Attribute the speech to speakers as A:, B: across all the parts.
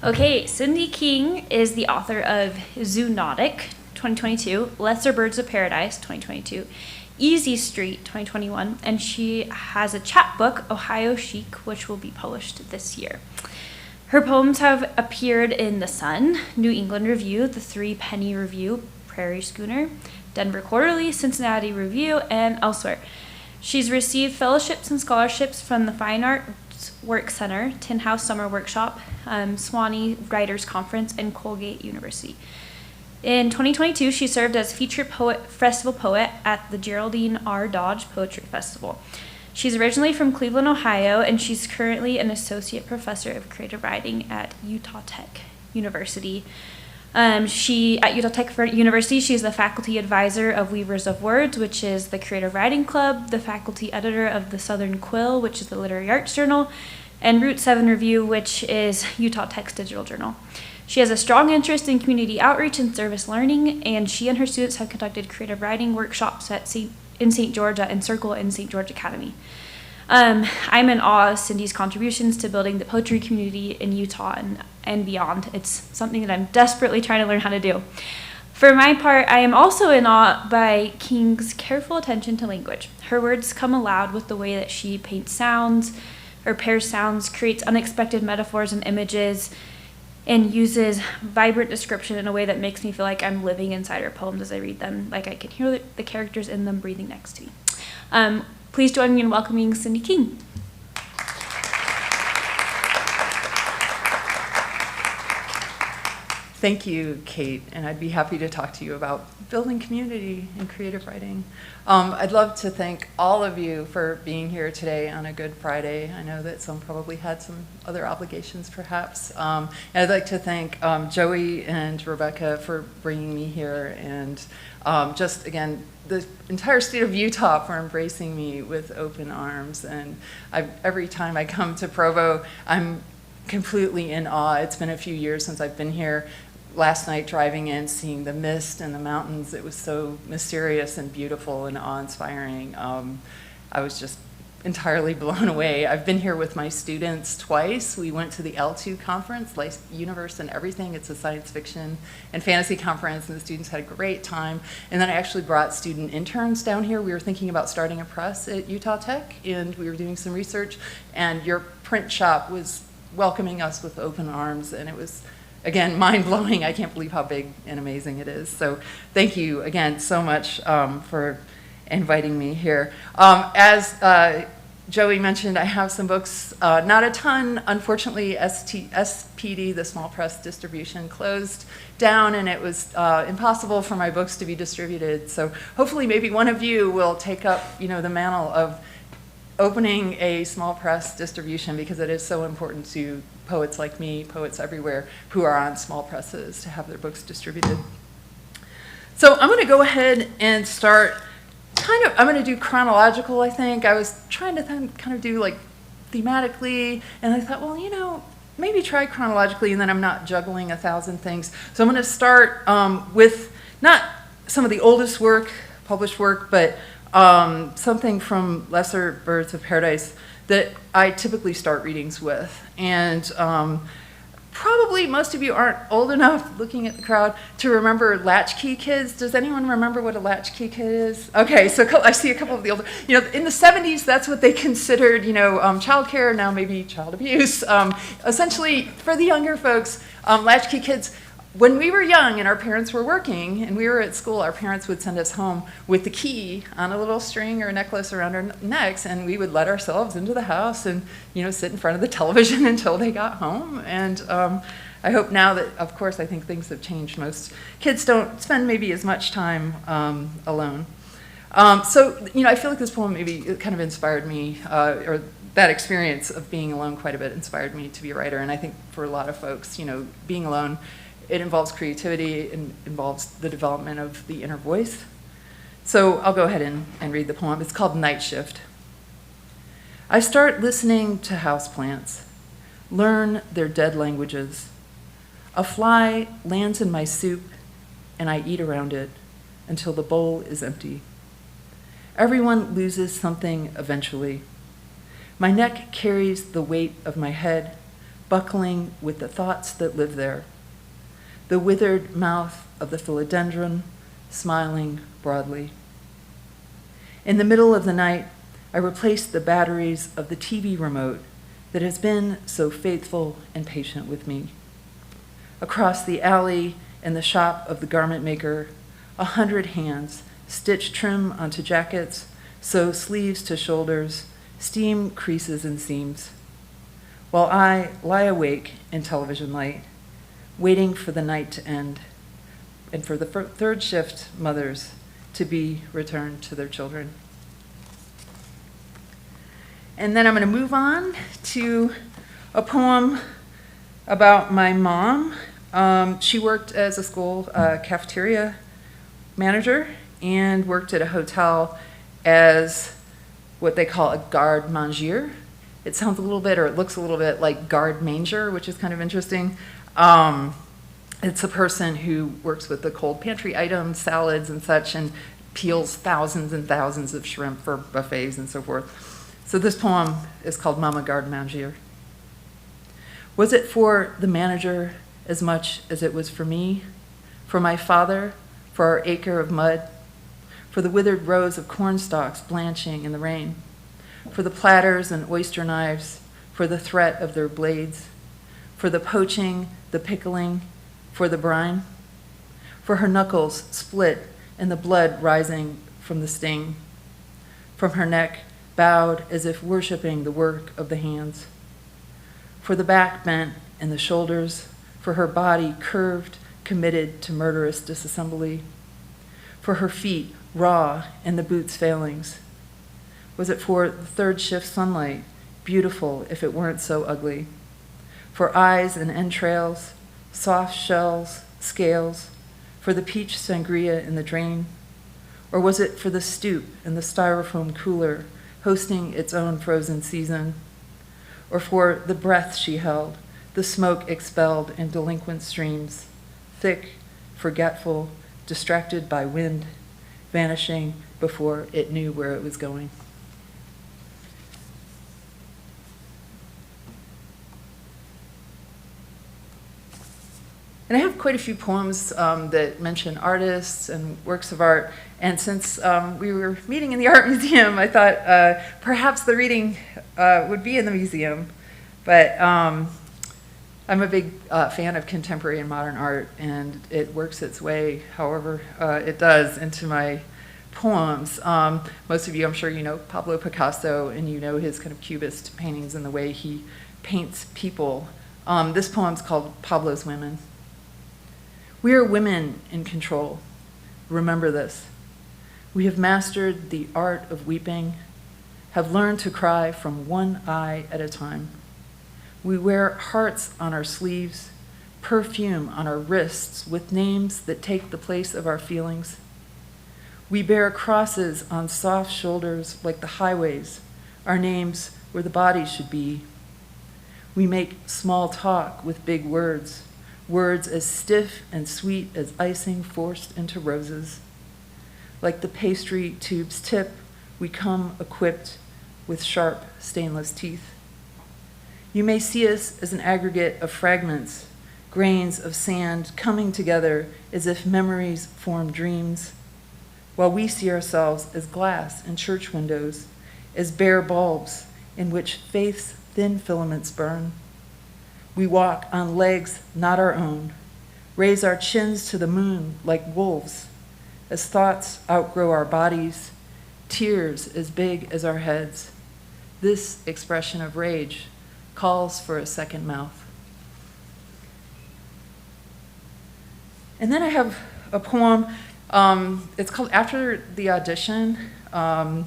A: Okay, Cindy King is the author of Zoonotic 2022, Lesser Birds of Paradise 2022, Easy Street 2021, and she has a chapbook, Ohio Chic, which will be published this year. Her poems have appeared in The Sun, New England Review, The Three Penny Review, Prairie Schooner, Denver Quarterly, Cincinnati Review, and elsewhere. She's received fellowships and scholarships from the Fine Arts Work Center, Tin House Summer Workshop, Swanee Writers Conference, and Colgate University. In 2022, she served as featured festival poet at the Geraldine R. Dodge Poetry Festival. She's originally from Cleveland, Ohio, and she's currently an associate professor of creative writing at Utah Tech University. At Utah Tech University, she's the faculty advisor of Weavers of Words, which is the creative writing club, the faculty editor of the Southern Quill, which is the literary arts journal, and Route 7 Review, which is Utah Tech's digital journal. She has a strong interest in community outreach and service learning, and she and her students have conducted creative writing workshops in St. Georgia and Circle in St. George Academy. I'm in awe of Cindy's contributions to building the poetry community in Utah and beyond. It's something that I'm desperately trying to learn how to do. For my part, I am also in awe by King's careful attention to language. Her words come aloud with the way that she paints sounds, or pairs sounds, creates unexpected metaphors and images, and uses vibrant description in a way that makes me feel like I'm living inside her poems as I read them, like I can hear the characters in them breathing next to me. Please join me in welcoming Cindy King.
B: Thank you, Kate, and I'd be happy to talk to you about building community and creative writing. I'd love to thank all of you for being here today on a Good Friday. I know that some probably had some other obligations, perhaps. And I'd like to thank Joey and Rebecca for bringing me here, and just, again, the entire state of Utah for embracing me with open arms. And every time I come to Provo, I'm completely in awe. It's been a few years since I've been here. Last night, driving in, seeing the mist and the mountains, it was so mysterious and beautiful and awe-inspiring. I was just entirely blown away. I've been here with my students twice. We went to the L2 conference, like Universe and Everything. It's a science fiction and fantasy conference, and the students had a great time. And then I actually brought student interns down here. We were thinking about starting a press at Utah Tech, and we were doing some research, and your print shop was welcoming us with open arms, and it was, again, mind-blowing. I can't believe how big and amazing it is. So thank you again so much for inviting me here. As Joey mentioned, I have some books, not a ton. Unfortunately, SPD, the small press distribution, closed down, and it was impossible for my books to be distributed. So hopefully maybe one of you will take up, the mantle of opening a small press distribution, because it is so important to poets like me, poets everywhere, who are on small presses, to have their books distributed. So I'm going to go ahead and start I'm going to do chronological, I think. I was trying to kind of do like thematically, and I thought, well, maybe try chronologically, and then I'm not juggling 1,000 things. So I'm going to start with not some of the oldest work, published work, but something from Lesser Birds of Paradise that I typically start readings with. And probably most of you aren't old enough, looking at the crowd, to remember Latchkey Kids. Does anyone remember what a Latchkey Kid is? Okay, so I see a couple of the older, in the 70s, that's what they considered, childcare, now maybe child abuse. Essentially, for the younger folks, Latchkey Kids, when we were young and our parents were working and we were at school, our parents would send us home with the key on a little string or a necklace around our necks, and we would let ourselves into the house and, sit in front of the television until they got home. And I hope now that, of course, I think things have changed. Most kids don't spend maybe as much time alone. So, I feel like this poem maybe kind of inspired me, or that experience of being alone quite a bit inspired me to be a writer. And I think for a lot of folks, being alone, it involves creativity, it involves the development of the inner voice. So I'll go ahead and read the poem. It's called Night Shift. I start listening to houseplants, learn their dead languages. A fly lands in my soup, and I eat around it until the bowl is empty. Everyone loses something eventually. My neck carries the weight of my head, buckling with the thoughts that live there. The withered mouth of the philodendron, smiling broadly. In the middle of the night, I replaced the batteries of the TV remote that has been so faithful and patient with me. Across the alley in the shop of the garment maker, 100 hands stitch trim onto jackets, sew sleeves to shoulders, steam creases and seams, while I lie awake in television light, waiting for the night to end and for the third shift mothers to be returned to their children. And then I'm going to move on to a poem about my mom. She worked as a school cafeteria manager and worked at a hotel as what they call a garde manger. It sounds a little bit, or it looks a little bit like garde manger, which is kind of interesting. It's a person who works with the cold pantry items, salads and such, and peels thousands and thousands of shrimp for buffets and so forth. So this poem is called Mama Garde Manger. Was it for the manager as much as it was for me, for my father, for our acre of mud, for the withered rows of corn stalks blanching in the rain, for the platters and oyster knives, for the threat of their blades, for the poaching, the pickling, for the brine, for her knuckles split and the blood rising from the sting, from her neck bowed as if worshiping the work of the hands, for the back bent and the shoulders, for her body curved, committed to murderous disassembly, for her feet raw and the boots' failings. Was it for the third shift sunlight, beautiful if it weren't so ugly, for eyes and entrails, soft shells, scales, for the peach sangria in the drain? Or was it for the stoop and the styrofoam cooler, hosting its own frozen season? Or for the breath she held, the smoke expelled in delinquent streams, thick, forgetful, distracted by wind, vanishing before it knew where it was going? And I have quite a few poems that mention artists and works of art. And since we were meeting in the art museum, I thought perhaps the reading would be in the museum. But I'm a big fan of contemporary and modern art, and it works its way, however it does, into my poems. Most of you, I'm sure you know Pablo Picasso, and you know his kind of cubist paintings and the way he paints people. This poem's called Pablo's Women. We are women in control. Remember this. We have mastered the art of weeping, have learned to cry from one eye at a time. We wear hearts on our sleeves, perfume on our wrists with names that take the place of our feelings. We bear crosses on soft shoulders like the highways, our names where the bodies should be. We make small talk with big words, words as stiff and sweet as icing forced into roses. Like the pastry tube's tip, we come equipped with sharp stainless teeth. You may see us as an aggregate of fragments, grains of sand coming together as if memories form dreams, while we see ourselves as glass in church windows, as bare bulbs in which faith's thin filaments burn. We walk on legs not our own, raise our chins to the moon like wolves, as thoughts outgrow our bodies, tears as big as our heads. This expression of rage calls for a second mouth. And then I have a poem, it's called After the Audition, and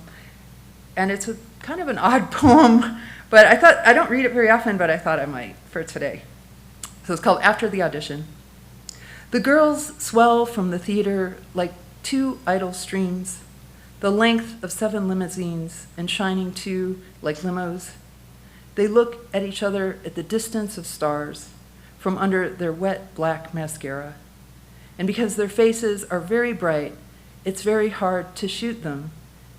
B: it's a kind of an odd poem, but I don't read it very often, but I thought I might for today. So it's called After the Audition. The girls swell from the theater like two idle streams, the length of 7 limousines and shining too like limos. They look at each other at the distance of stars from under their wet black mascara. And because their faces are very bright, it's very hard to shoot them,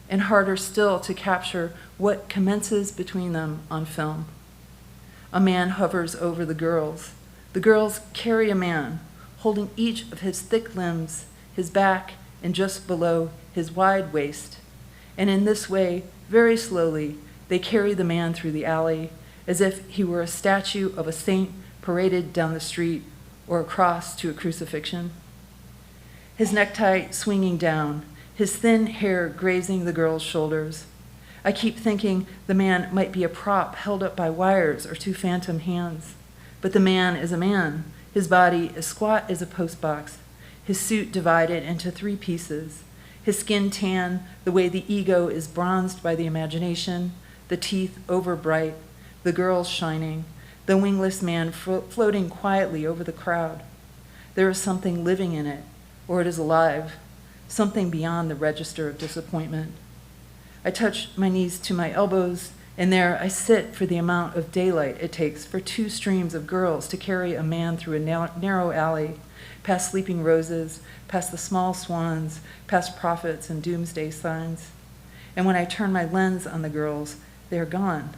B: and harder still to capture what commences between them on film. A man hovers over the girls. The girls carry a man, holding each of his thick limbs, his back, and just below his wide waist. And in this way, very slowly, they carry the man through the alley as if he were a statue of a saint paraded down the street or a cross to a crucifixion. His necktie swinging down, his thin hair grazing the girl's shoulders. I keep thinking the man might be a prop held up by wires or two phantom hands. But the man is a man, his body as squat as a postbox, his suit divided into 3 pieces, his skin tan the way the ego is bronzed by the imagination, the teeth overbright, the girls shining, the wingless man floating quietly over the crowd. There is something living in it, or it is alive, something beyond the register of disappointment. I touch my knees to my elbows, and there I sit for the amount of daylight it takes for 2 streams of girls to carry a man through a narrow alley, past sleeping roses, past the small swans, past prophets and doomsday signs. And when I turn my lens on the girls, they are gone.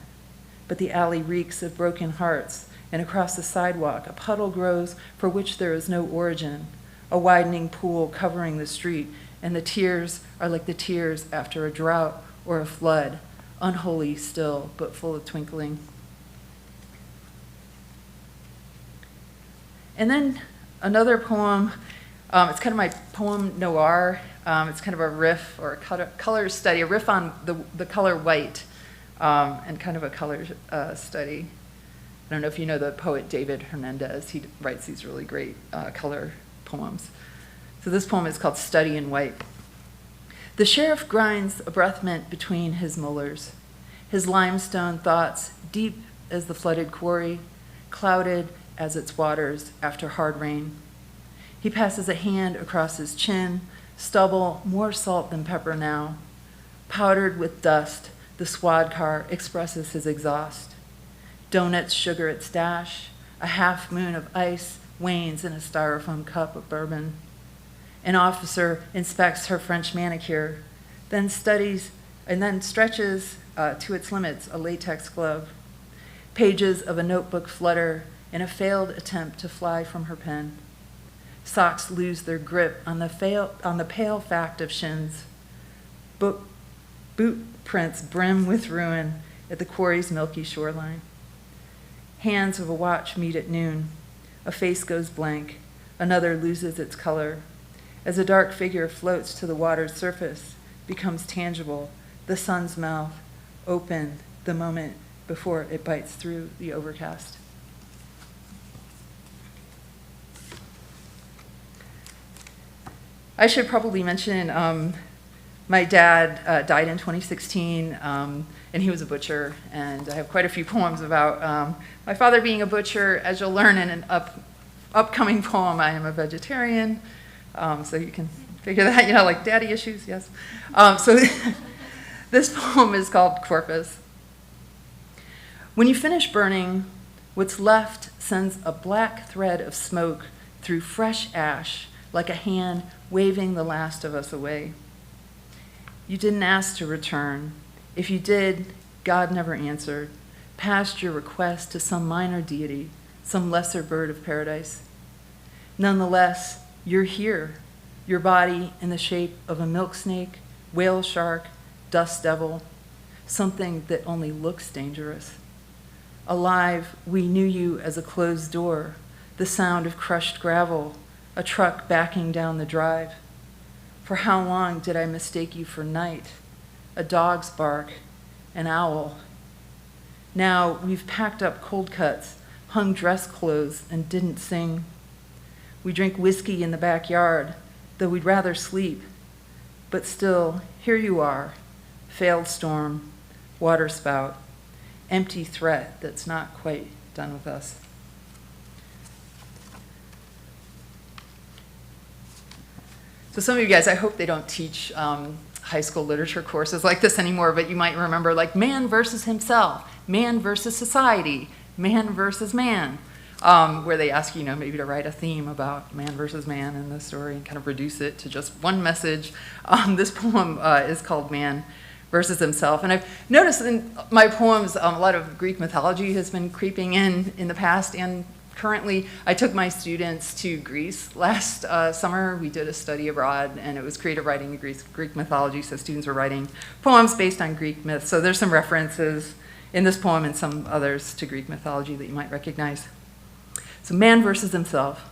B: But the alley reeks of broken hearts, and across the sidewalk a puddle grows for which there is no origin, a widening pool covering the street, and the tears are like the tears after a drought or a flood, unholy still, but full of twinkling. And then another poem, it's kind of my poem noir. It's kind of a riff or a color study, a riff on the color white, and kind of a color study. I don't know if you know the poet David Hernandez. He writes these really great color poems. So this poem is called Study in White. The sheriff grinds a breath mint between his molars, his limestone thoughts deep as the flooded quarry, clouded as its waters after hard rain. He passes a hand across his chin, stubble more salt than pepper now. Powdered with dust, the squad car expresses his exhaust. Donuts sugar its dash, a half moon of ice wanes in a styrofoam cup of bourbon. An officer inspects her French manicure, then stretches to its limits a latex glove. Pages of a notebook flutter in a failed attempt to fly from her pen. Socks lose their grip on the pale fact of shins. Boot prints brim with ruin at the quarry's milky shoreline. Hands of a watch meet at noon. A face goes blank. Another loses its color. As a dark figure floats to the water's surface, becomes tangible, the sun's mouth, open the moment before it bites through the overcast. I should probably mention my dad died in 2016, and he was a butcher, and I have quite a few poems about my father being a butcher. As you'll learn in an upcoming poem, I am a vegetarian, so you can figure that, like daddy issues, yes. So this poem is called Corpus. When you finish burning, what's left sends a black thread of smoke through fresh ash, like a hand waving the last of us away. You didn't ask to return. If you did, God never answered, passed your request to some minor deity, some lesser bird of paradise. Nonetheless, you're here, your body in the shape of a milk snake, whale shark, dust devil, something that only looks dangerous. Alive, we knew you as a closed door, the sound of crushed gravel, a truck backing down the drive. For how long did I mistake you for night, a dog's bark, an owl? Now we've packed up cold cuts, hung dress clothes, and didn't sing. We drink whiskey in the backyard, though we'd rather sleep. But still, here you are, failed storm, waterspout, empty threat that's not quite done with us. So some of you guys, I hope they don't teach high school literature courses like this anymore, but you might remember like man versus himself, man versus society, man versus man, where they ask you, maybe to write a theme about man versus man in the story and kind of reduce it to just one message. This poem is called Man versus himself. And I've noticed in my poems, a lot of Greek mythology has been creeping in the past and currently. I took my students to Greece last summer. We did a study abroad, and it was creative writing in Greek mythology, so students were writing poems based on Greek myths. So there's some references in this poem and some others to Greek mythology that you might recognize. So man versus himself.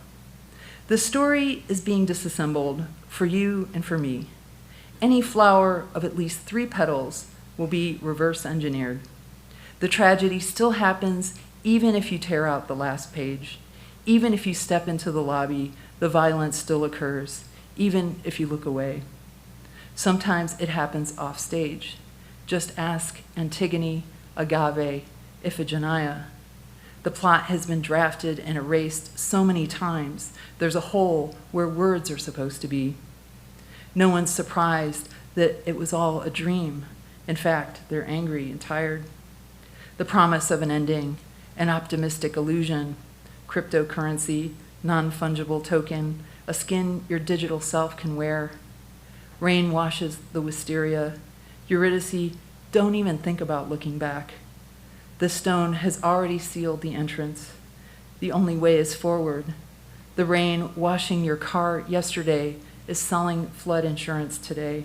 B: The story is being disassembled for you and for me. Any flower of at least 3 petals will be reverse engineered. The tragedy still happens even if you tear out the last page. Even if you step into the lobby, the violence still occurs, even if you look away. Sometimes it happens off stage. Just ask Antigone, Agave, Iphigenia. The plot has been drafted and erased so many times, there's a hole where words are supposed to be. No one's surprised that it was all a dream. In fact, they're angry and tired. The promise of an ending, an optimistic illusion, cryptocurrency, non-fungible token, a skin your digital self can wear. Rain washes the wisteria. Eurydice, don't even think about looking back. The stone has already sealed the entrance. The only way is forward. The rain washing your car yesterday is selling flood insurance today.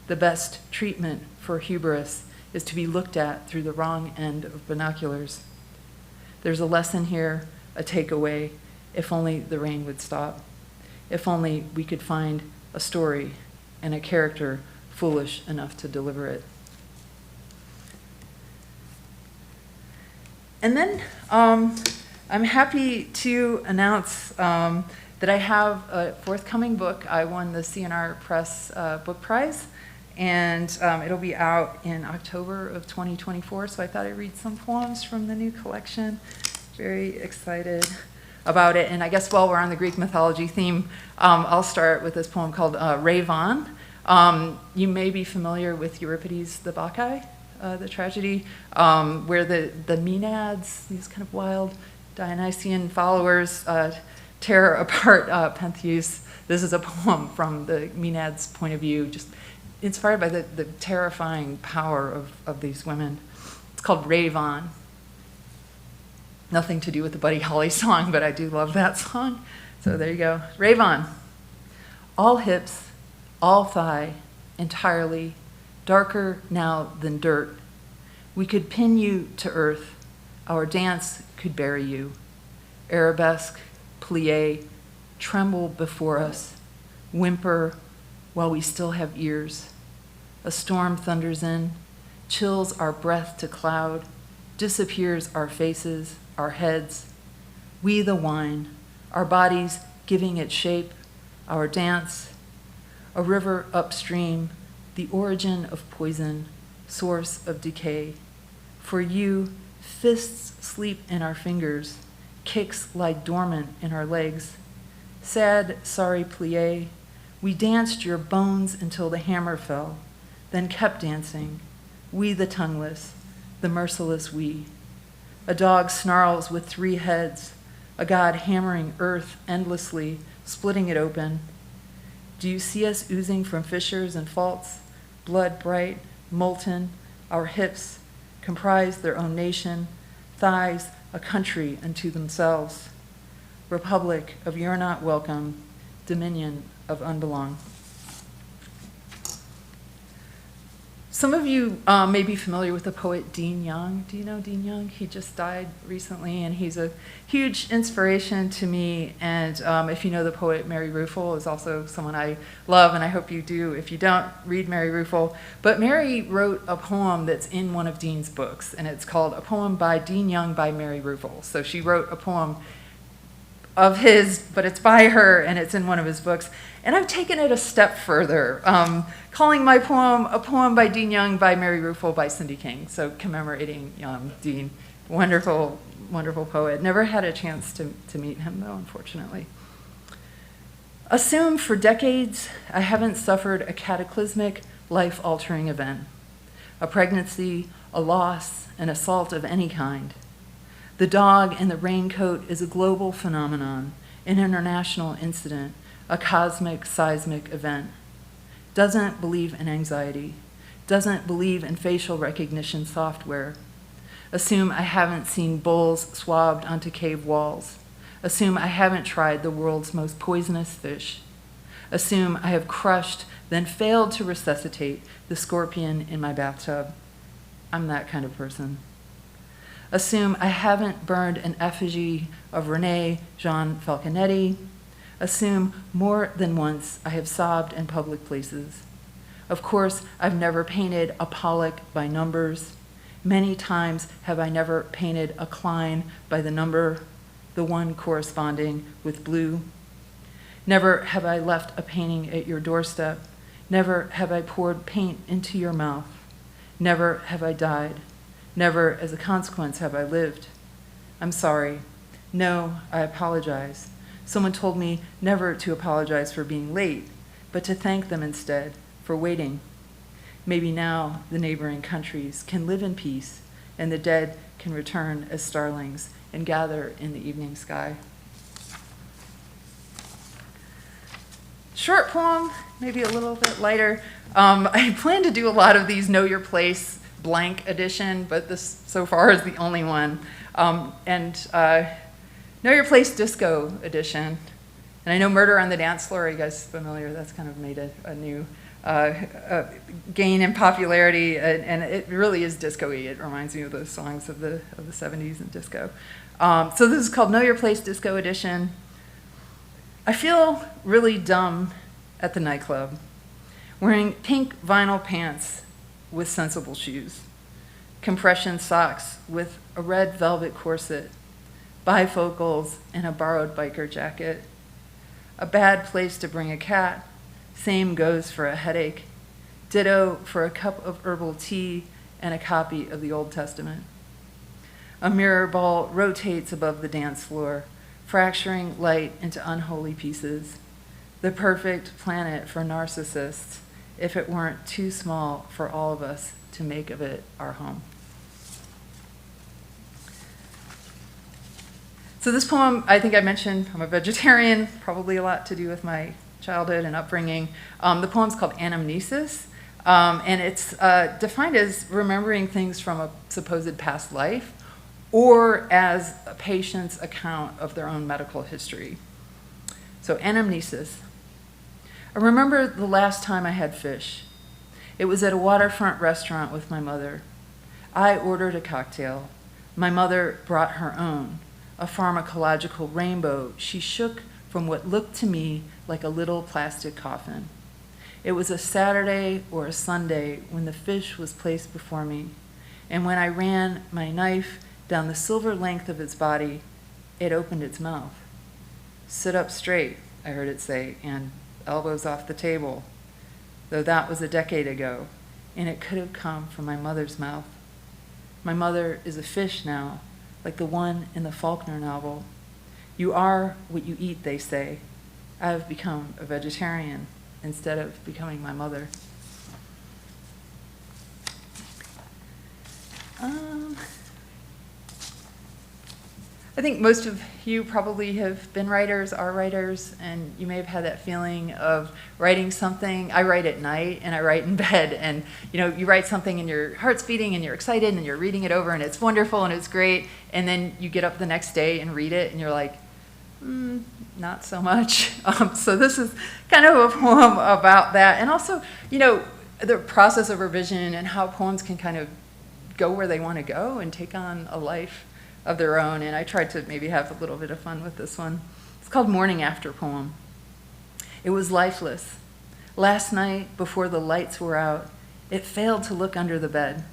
B: The best treatment for hubris is to be looked at through the wrong end of binoculars. There's a lesson here, a takeaway. If only the rain would stop. If only we could find a story and a character foolish enough to deliver it. And then I'm happy to announce that I have a forthcoming book. I won the CNR Press Book Prize, and it'll be out in October of 2024, so I thought I'd read some poems from the new collection. Very excited about it. And I guess while we're on the Greek mythology theme, I'll start with this poem called Rayvon. You may be familiar with Euripides' The Bacchae, the tragedy, where the Maenads, these kind of wild Dionysian followers, tear apart Pentheus. This is a poem from the Maenads' point of view, just inspired by the terrifying power of these women. It's called Rayvon. Nothing to do with the Buddy Holly song, but I do love that song. So there you go. Rayvon. All hips, all thigh, entirely, darker now than dirt. We could pin you to earth. Our dance could bury you. Arabesque, plie, tremble before us, whimper while we still have ears. A storm thunders in, chills our breath to cloud, disappears our faces, our heads. We the wine, our bodies giving it shape, our dance. A river upstream, the origin of poison, source of decay. For you, fists sleep in our fingers, kicks lie dormant in our legs. Sad, sorry plie, we danced your bones until the hammer fell, then kept dancing. We the tongueless, the merciless we. A dog snarls with 3 heads, a god hammering earth endlessly, splitting it open. Do you see us oozing from fissures and faults, blood bright, molten, our hips comprise their own nation, thighs a country unto themselves. Republic of you're not welcome, dominion of unbelong. Some of you may be familiar with the poet Dean Young. Do you know Dean Young? He just died recently, and he's a huge inspiration to me. And if you know the poet Mary Ruefle, is also someone I love, and I hope you do. If you don't, read Mary Ruefle. But Mary wrote a poem that's in one of Dean's books, and it's called A Poem by Dean Young by Mary Ruefle. So she wrote a poem of his, but it's by her, and it's in one of his books. And I've taken it a step further, calling my poem A Poem by Dean Young by Mary Ruefle by Cindy King, so commemorating Dean. Wonderful, wonderful poet. Never had a chance to meet him, though, unfortunately. Assume for decades I haven't suffered a cataclysmic, life-altering event, a pregnancy, a loss, an assault of any kind. The dog in the raincoat is a global phenomenon, an international incident, a cosmic, seismic event. Doesn't believe in anxiety. doesn't believe in facial recognition software. Assume I haven't seen bulls swabbed onto cave walls. Assume I haven't tried the world's most poisonous fish. Assume I have crushed, then failed to resuscitate the scorpion in my bathtub. I'm that kind of person. Assume I haven't burned an effigy of René Jean Falconetti. Assume more than once I have sobbed in public places. Of course, I've never painted a Pollock by numbers. Many times have I never painted a Klein by the number, the one corresponding with blue. Never have I left a painting at your doorstep. Never have I poured paint into your mouth. Never have I died. Never, as a consequence, have I lived. I'm sorry. No, I apologize. Someone told me never to apologize for being late, but to thank them instead for waiting. Maybe now the neighboring countries can live in peace and the dead can return as starlings and gather in the evening sky. Short poem, maybe a little bit lighter. I plan to do a lot of these Know Your Place blank edition, but this so far is the only one. Know Your Place disco edition. And I know Murder on the Dance Floor, are you guys familiar? That's kind of made a new gain in popularity, and it really is disco-y. It reminds me of those songs of the 70s and disco. So this is called Know Your Place Disco Edition. I feel really dumb at the nightclub, wearing pink vinyl pants with sensible shoes, compression socks with a red velvet corset, bifocals and a borrowed biker jacket. A bad place to bring a cat. Same goes for a headache. Ditto for a cup of herbal tea and a copy of the Old Testament. A mirror ball rotates above the dance floor, fracturing light into unholy pieces. The perfect planet for narcissists, if it weren't too small for all of us to make of it our home. So this poem, I think I mentioned, I'm a vegetarian, probably a lot to do with my childhood and upbringing. The poem's called Anamnesis, and it's defined as remembering things from a supposed past life or as a patient's account of their own medical history. So anamnesis. I remember the last time I had fish. It was at a waterfront restaurant with my mother. I ordered a cocktail. My mother brought her own, a pharmacological rainbow she shook from what looked to me like a little plastic coffin. It was a Saturday or a Sunday when the fish was placed before me, and when I ran my knife down the silver length of its body, it opened its mouth. Sit up straight, I heard it say, and elbows off the table, though that was a decade ago, and it could have come from my mother's mouth. My mother is a fish now, like the one in the Faulkner novel. You are what you eat, they say. I have become a vegetarian instead of becoming my mother. I think most of you probably have been writers, are writers, and you may have had that feeling of writing something. I write at night and I write in bed, and you write something and your heart's beating and you're excited and you're reading it over and it's wonderful and it's great, and then you get up the next day and read it and you're like, not so much. So this is kind of a poem about that, and also, the process of revision and how poems can kind of go where they want to go and take on a life of their own, and I tried to maybe have a little bit of fun with this one. It's called Morning After Poem. It was lifeless. Last night, before the lights were out, it failed to look under the bed.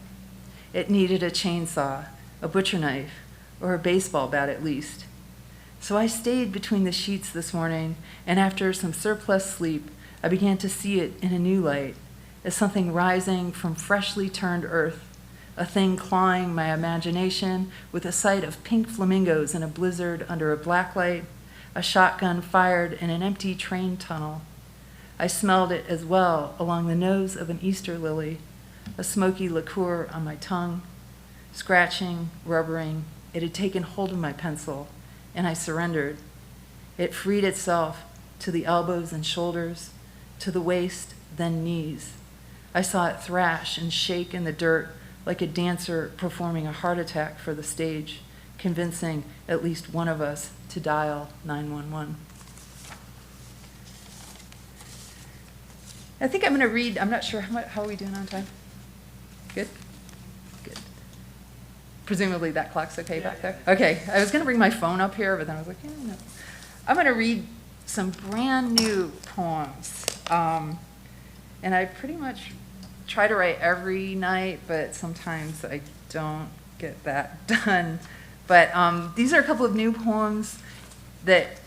B: It needed a chainsaw, a butcher knife, or a baseball bat at least. So I stayed between the sheets this morning, and after some surplus sleep, I began to see it in a new light, as something rising from freshly turned earth, a thing clawing my imagination with a sight of pink flamingos in a blizzard under a blacklight, a shotgun fired in an empty train tunnel. I smelled it as well along the nose of an Easter lily, a smoky liqueur on my tongue. Scratching, rubbering, it had taken hold of my pencil, and I surrendered. It freed itself to the elbows and shoulders, to the waist, then knees. I saw it thrash and shake in the dirt like a dancer performing a heart attack for the stage, convincing at least one of us to dial 911. I think I'm going to read, I'm not sure, how are we doing on time? Good? Good. Presumably that clock's okay back there? Okay, I was going to bring my phone up here, but then I was like, no. I'm going to read some brand new poems. And I pretty much try to write every night, but sometimes I don't get that done. But these are a couple of new poems that,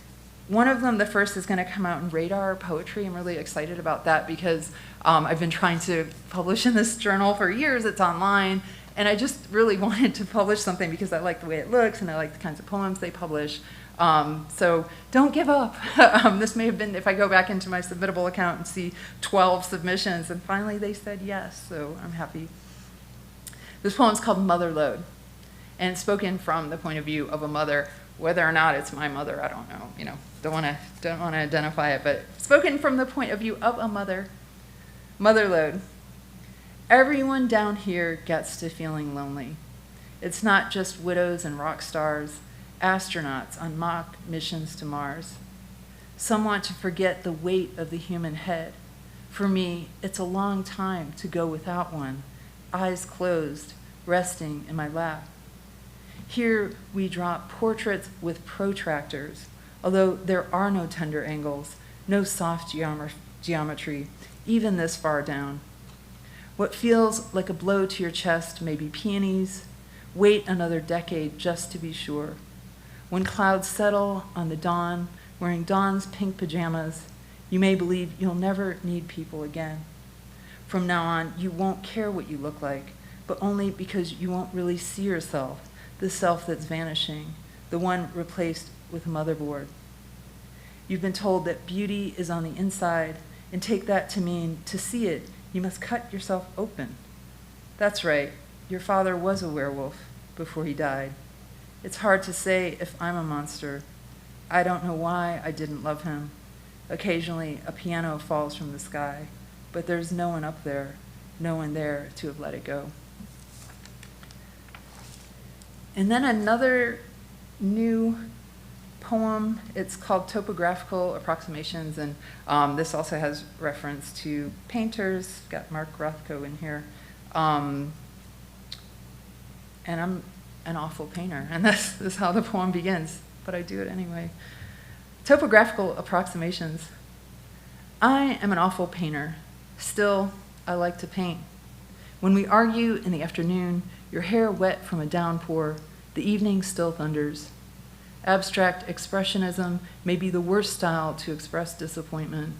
B: one of them, the first, is going to come out in Radar Poetry. I'm really excited about that because I've been trying to publish in this journal for years. It's online. And I just really wanted to publish something because I like the way it looks and I like the kinds of poems they publish. So don't give up. This may have been, if I go back into my Submittable account and see 12 submissions, and finally they said yes, so I'm happy. This poem's called Mother Lode, and it's spoken from the point of view of a mother. Whether or not it's my mother, I don't know. Don't want to identify it, but spoken from the point of view of a mother. Mother Lode. Everyone down here gets to feeling lonely. It's not just widows and rock stars, astronauts on mock missions to Mars. Some want to forget the weight of the human head. For me, it's a long time to go without one, eyes closed, resting in my lap. Here we drop portraits with protractors, although there are no tender angles, no soft geometry, even this far down. What feels like a blow to your chest may be peonies. Wait another decade just to be sure. When clouds settle on the dawn, wearing dawn's pink pajamas, you may believe you'll never need people again. From now on, you won't care what you look like, but only because you won't really see yourself, the self that's vanishing, the one replaced with a motherboard. You've been told that beauty is on the inside, and take that to mean to see it, you must cut yourself open. That's right, your father was a werewolf before he died. It's hard to say if I'm a monster. I don't know why I didn't love him. Occasionally, a piano falls from the sky, but there's no one up there, no one there to have let it go. And then another new poem. It's called Topographical Approximations, and this also has reference to painters. Got Mark Rothko in here. And I'm an awful painter, and this is how the poem begins, but I do it anyway. Topographical Approximations. I am an awful painter. Still, I like to paint. When we argue in the afternoon, your hair wet from a downpour, the evening still thunders. Abstract expressionism may be the worst style to express disappointment.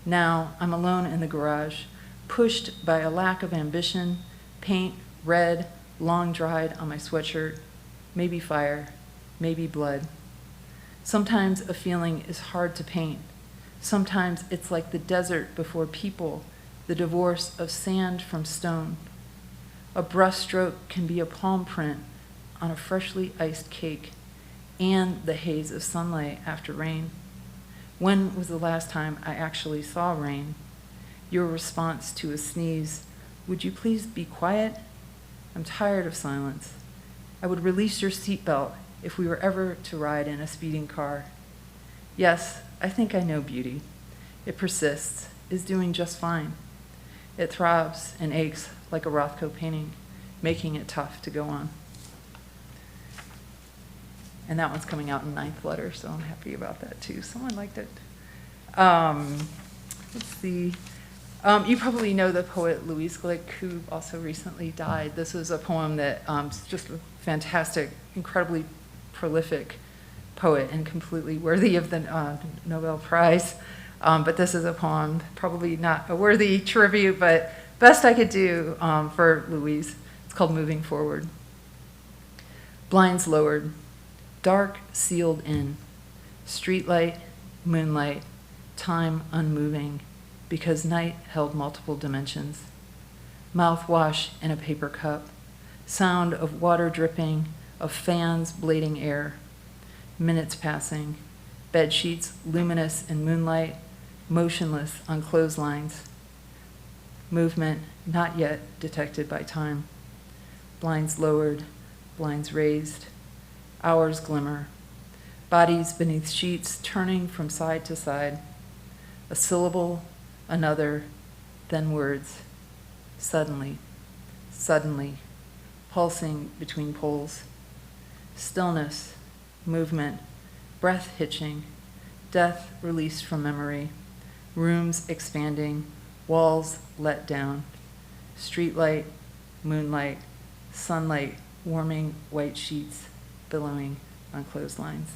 B: Now I'm alone in the garage, pushed by a lack of ambition, paint red, long dried on my sweatshirt, maybe fire, maybe blood. Sometimes a feeling is hard to paint. Sometimes it's like the desert before people, the divorce of sand from stone. A brushstroke can be a palm print on a freshly iced cake and the haze of sunlight after rain. When was the last time I actually saw rain? Your response to a sneeze, would you please be quiet? I'm tired of silence. I would release your seatbelt if we were ever to ride in a speeding car. Yes, I think I know beauty. It persists, is doing just fine. It throbs and aches like a Rothko painting, making it tough to go on. And that one's coming out in 9th letter, so I'm happy about that too. Someone liked it. Let's see. You probably know the poet Louise Glück, who also recently died. This is a poem that is just a fantastic, incredibly prolific poet and completely worthy of the Nobel Prize. But this is a poem, probably not a worthy tribute, but best I could do for Louise. It's called Moving Forward. Blinds lowered, dark sealed in, streetlight, moonlight, time unmoving, because night held multiple dimensions. Mouthwash in a paper cup, sound of water dripping, of fans blading air. Minutes passing, bed sheets luminous in moonlight, motionless on clotheslines. movement not yet detected by time. Blinds lowered, blinds raised, hours glimmer, bodies beneath sheets turning from side to side, a syllable, another, then words, suddenly, suddenly, pulsing between poles, stillness, movement, breath hitching, death released from memory, rooms expanding, walls let down, streetlight, moonlight, sunlight warming white sheets, billowing on clotheslines.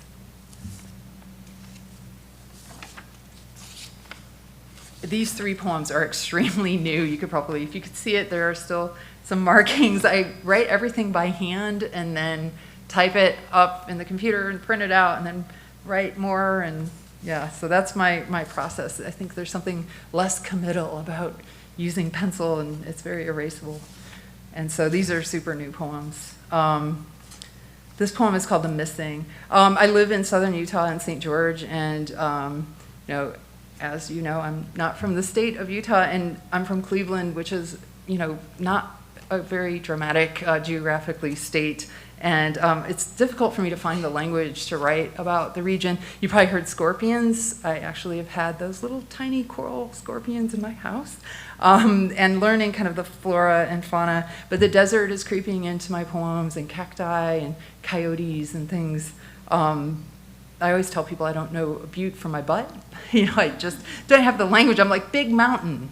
B: These 3 poems are extremely new. You could probably, if you could see it, there are still some markings. I write everything by hand and then type it up in the computer and print it out and then write more. And yeah, so that's my process. I think there's something less committal about using pencil, and it's very erasable. And so these are super new poems. This poem is called The Missing. I live in southern Utah in St. George, and as you know, I'm not from the state of Utah, and I'm from Cleveland, which is, not a very dramatic geographically state. And it's difficult for me to find the language to write about the region. You probably heard scorpions. I actually have had those little tiny coral scorpions in my house, and learning kind of the flora and fauna. But the desert is creeping into my poems, and cacti and coyotes and things. I always tell people I don't know a butte from my butt. I just don't have the language. I'm like, big mountain.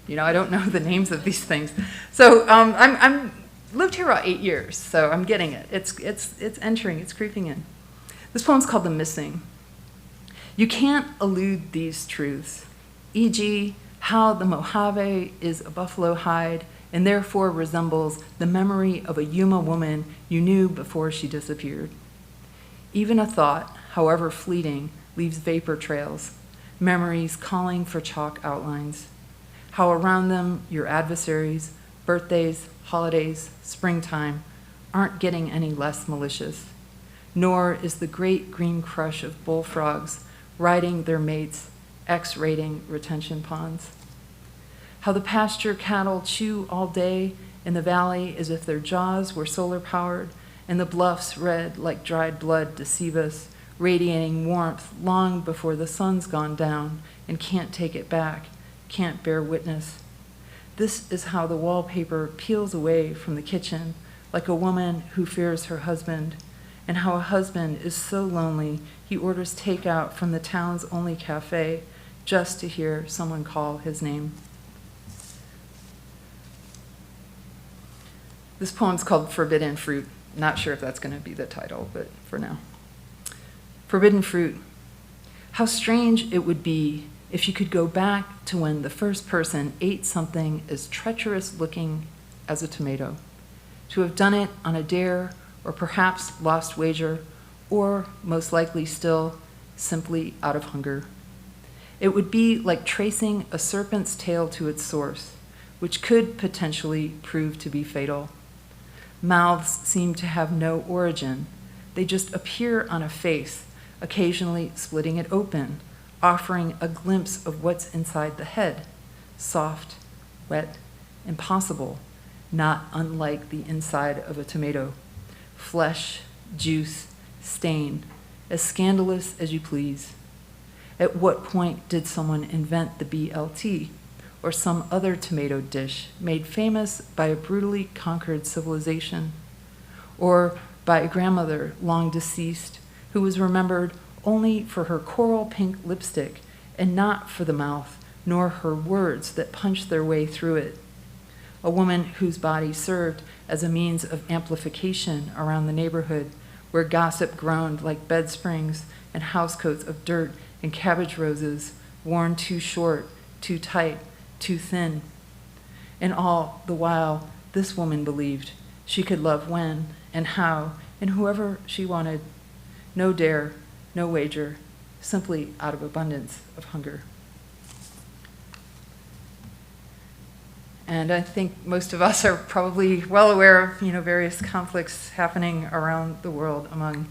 B: I don't know the names of these things. So I'm lived here about 8 years, so I'm getting it. It's entering, it's creeping in. This poem's called The Missing. You can't elude these truths, e.g., how the Mojave is a buffalo hide and therefore resembles the memory of a Yuma woman you knew before she disappeared. Even a thought, however fleeting, leaves vapor trails, memories calling for chalk outlines. How around them your adversaries, birthdays, holidays, springtime, aren't getting any less malicious, nor is the great green crush of bullfrogs riding their mates, X-rating retention ponds. How the pasture cattle chew all day in the valley as if their jaws were solar-powered, and the bluffs red like dried blood deceive us, radiating warmth long before the sun's gone down and can't take it back, can't bear witness. This is how the wallpaper peels away from the kitchen, like a woman who fears her husband, and how a husband is so lonely he orders takeout from the town's only cafe just to hear someone call his name. This poem's called Forbidden Fruit. Not sure if that's going to be the title, but for now. Forbidden fruit. How strange it would be if you could go back to when the first person ate something as treacherous looking as a tomato, to have done it on a dare or perhaps lost wager, or most likely still, simply out of hunger. It would be like tracing a serpent's tail to its source, which could potentially prove to be fatal. Mouths seem to have no origin. They just appear on a face, occasionally splitting it open, offering a glimpse of what's inside the head, soft, wet, impossible, not unlike the inside of a tomato. Flesh, juice, stain, as scandalous as you please. At what point did someone invent the BLT, or some other tomato dish made famous by a brutally conquered civilization, or by a grandmother long deceased who was remembered only for her coral pink lipstick and not for the mouth nor her words that punched their way through it? A woman whose body served as a means of amplification around the neighborhood, where gossip groaned like bed springs and housecoats of dirt and cabbage roses worn too short, too tight, too thin. And all the while, this woman believed she could love when and how and whoever she wanted. No dare, no wager, simply out of abundance of hunger. And I think most of us are probably well aware of, various conflicts happening around the world among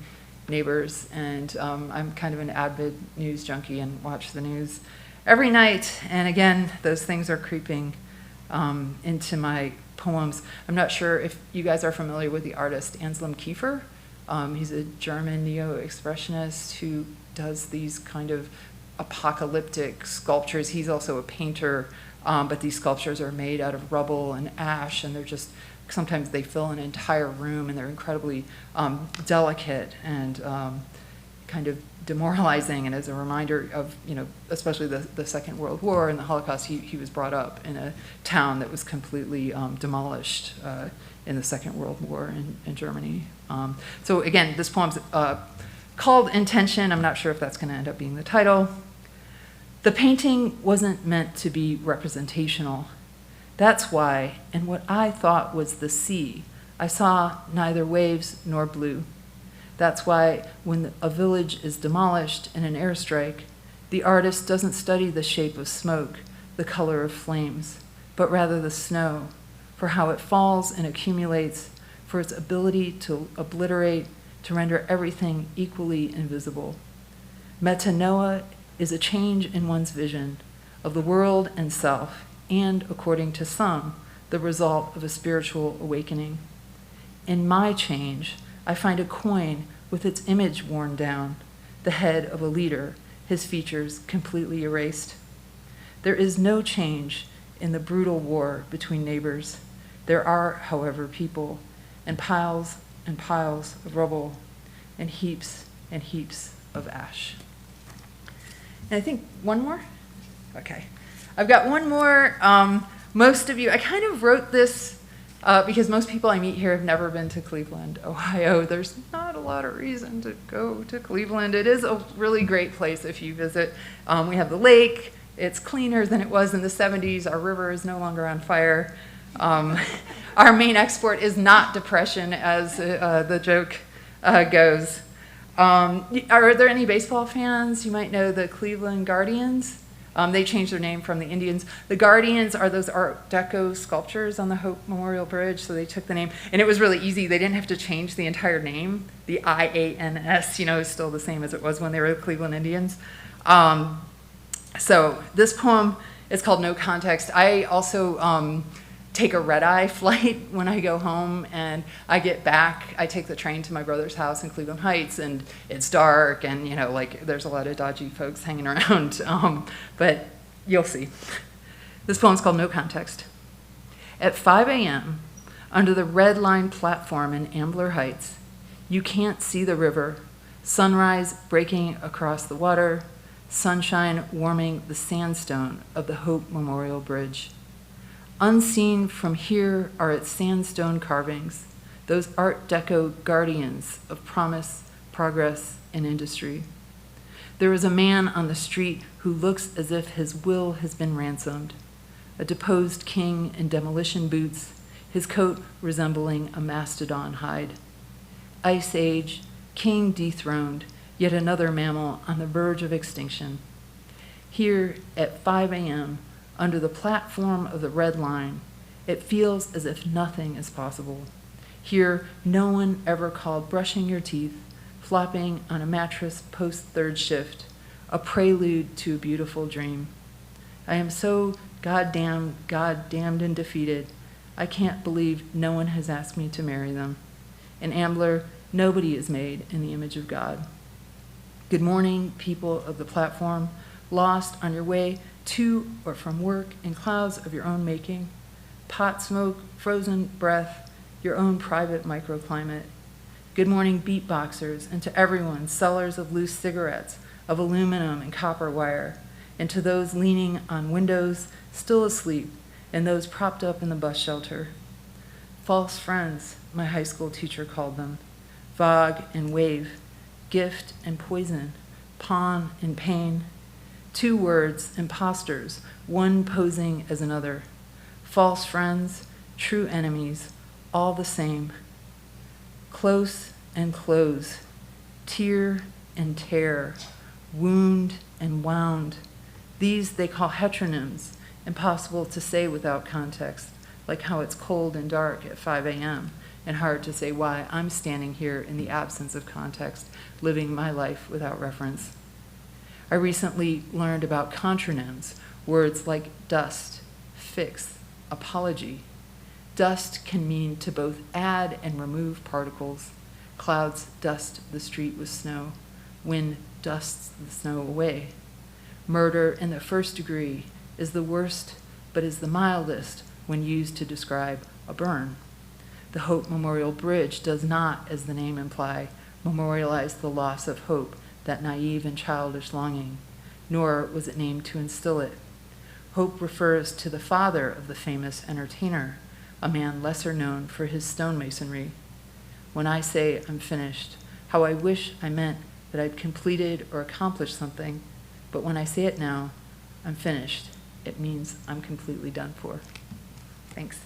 B: neighbors. And I'm kind of an avid news junkie and watch the news every night. And again, those things are creeping into my poems. I'm not sure if you guys are familiar with the artist Anselm Kiefer. He's a German neo-expressionist who does these kind of apocalyptic sculptures. He's also a painter, but these sculptures are made out of rubble and ash, and they're just, sometimes they fill an entire room, and they're incredibly delicate and kind of demoralizing. And as a reminder of, especially the Second World War and the Holocaust, he was brought up in a town that was completely demolished in the Second World War in Germany. So again, this poem's called Intention. I'm not sure if that's going to end up being the title. The painting wasn't meant to be representational. That's why, in what I thought was the sea, I saw neither waves nor blue. That's why when a village is demolished in an airstrike, the artist doesn't study the shape of smoke, the color of flames, but rather the snow, for how it falls and accumulates, for its ability to obliterate, to render everything equally invisible. Metanoia is a change in one's vision of the world and self, and, according to some, the result of a spiritual awakening. In my change, I find a coin with its image worn down, the head of a leader, his features completely erased. There is no change in the brutal war between neighbors. There are, however, people, and piles of rubble, and heaps of ash. And I think one more? Okay. I've got one more. Most of you, I kind of wrote this because most people I meet here have never been to Cleveland, Ohio. There's not a lot of reason to go to Cleveland. It is a really great place if you visit. We have the lake. It's cleaner than it was in the 70s. Our river is no longer on fire. Our main export is not depression, as the joke goes. Are there any baseball fans? You might know the Cleveland Guardians. They changed their name from the Indians. The Guardians are those Art Deco sculptures on the Hope Memorial Bridge, so they took the name. And it was really easy. They didn't have to change the entire name. The IANS, is still the same as it was when they were the Cleveland Indians. So this poem is called No Context. I also take a red-eye flight when I go home, and I get back. I take the train to my brother's house in Cleveland Heights, and it's dark, and there's a lot of dodgy folks hanging around, but you'll see. This poem's called No Context. At 5 a.m., under the red line platform in Ambler Heights, you can't see the river, sunrise breaking across the water, sunshine warming the sandstone of the Hope Memorial Bridge. Unseen from here are its sandstone carvings, those Art Deco guardians of promise, progress, and industry. There is a man on the street who looks as if his will has been ransomed, a deposed king in demolition boots, his coat resembling a mastodon hide. Ice Age, king dethroned, yet another mammal on the verge of extinction. Here at 5 a.m., under the platform of the red line, it feels as if nothing is possible. Here, no one ever called brushing your teeth, flopping on a mattress post-third shift, a prelude to a beautiful dream. I am so goddamned and defeated, I can't believe no one has asked me to marry them. In Ambler, nobody is made in the image of God. Good morning, people of the platform, lost on your way to or from work in clouds of your own making, pot smoke, frozen breath, your own private microclimate. Good morning, beatboxers, and to everyone, sellers of loose cigarettes, of aluminum and copper wire, and to those leaning on windows, still asleep, and those propped up in the bus shelter. False friends, my high school teacher called them, vague and wave, gift and poison, pawn and pain. Two words, imposters, one posing as another. False friends, true enemies, all the same. Close and close, tear and tear, wound and wound. These they call heteronyms, impossible to say without context, like how it's cold and dark at 5 a.m. and hard to say why I'm standing here in the absence of context, living my life without reference. I recently learned about contronyms, words like dust, fix, apology. Dust can mean to both add and remove particles. Clouds dust the street with snow. Wind dusts the snow away. Murder in the first degree is the worst, but is the mildest when used to describe a burn. The Hope Memorial Bridge does not, as the name implies, memorialize the loss of hope, that naive and childish longing, nor was it named to instill it. Hope refers to the father of the famous entertainer, a man lesser known for his stonemasonry. When I say I'm finished, how I wish I meant that I'd completed or accomplished something, but when I say it now, I'm finished, it means I'm completely done for. Thanks.